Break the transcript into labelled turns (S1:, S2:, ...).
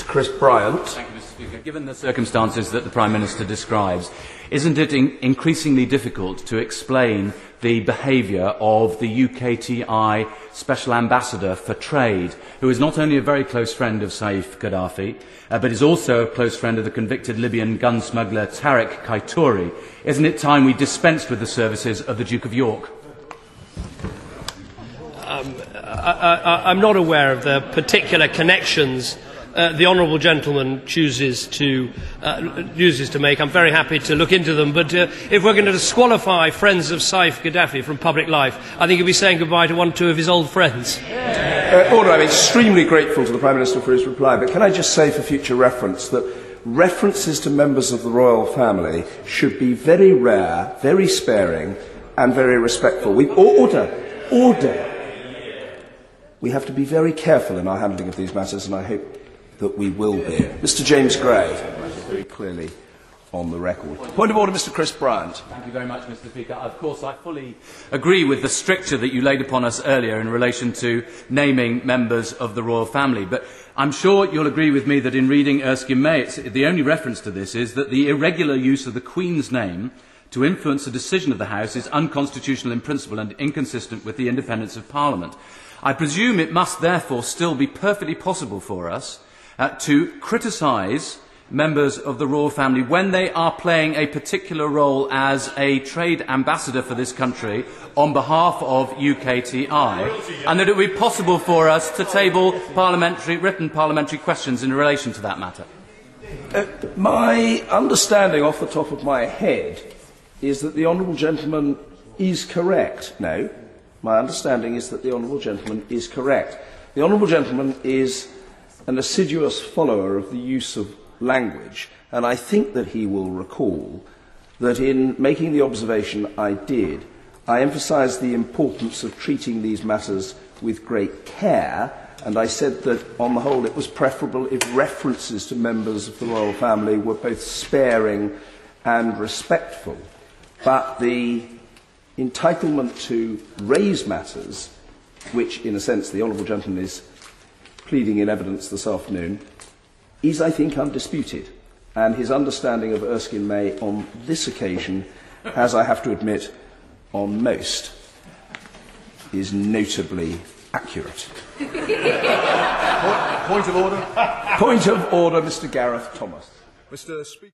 S1: Chris Bryant.
S2: Thank you, Mr. Speaker. Given the circumstances that the Prime Minister describes, isn't it increasingly difficult to explain the behaviour of the UKTI Special Ambassador for Trade, who is not only a very close friend of Saif Gaddafi, but is also a close friend of the convicted Libyan gun smuggler Tariq Kaitouri? Isn't it time we dispensed with the services of the Duke of York?
S3: I'm not aware of the particular connections the honourable gentleman chooses to make. I'm very happy to look into them, but if we're going to disqualify friends of Saif Gaddafi from public life, I think he'll be saying goodbye to one or two of his old friends.
S1: Order. I'm extremely grateful to the Prime Minister for his reply, but can I just say for future reference that references to members of the royal family should be very rare, very sparing, and very respectful. Order. We have to be very careful in our handling of these matters, and I hope that we will be. Mr. James Gray, very clearly on the record. Point of order, Mr. Chris Bryant.
S2: Thank you very much, Mr. Speaker. Of course, I fully agree with the stricture that you laid upon us earlier in relation to naming members of the royal family. But I'm sure you'll agree with me that in reading Erskine May, the only reference to this is that the irregular use of the Queen's name to influence the decision of the House is unconstitutional in principle and inconsistent with the independence of Parliament. I presume it must therefore still be perfectly possible for us to criticise members of the royal family when they are playing a particular role as a trade ambassador for this country on behalf of UKTI, and that it would be possible for us to table written parliamentary questions in relation to that matter.
S1: My understanding off the top of my head is that the honourable gentleman is correct. No, my understanding is that the honourable gentleman is correct. The honourable gentleman is an assiduous follower of the use of language, and I think that he will recall that in making the observation I did, I emphasised the importance of treating these matters with great care, and I said that, on the whole, it was preferable if references to members of the royal family were both sparing and respectful. But the entitlement to raise matters, which, in a sense, the honourable gentleman is pleading in evidence this afternoon, is, I think, undisputed. And his understanding of Erskine May on this occasion, as I have to admit, on most, is notably accurate.
S4: Point of order.
S1: Point of order, Mr. Gareth Thomas.
S4: Mr. Speaker.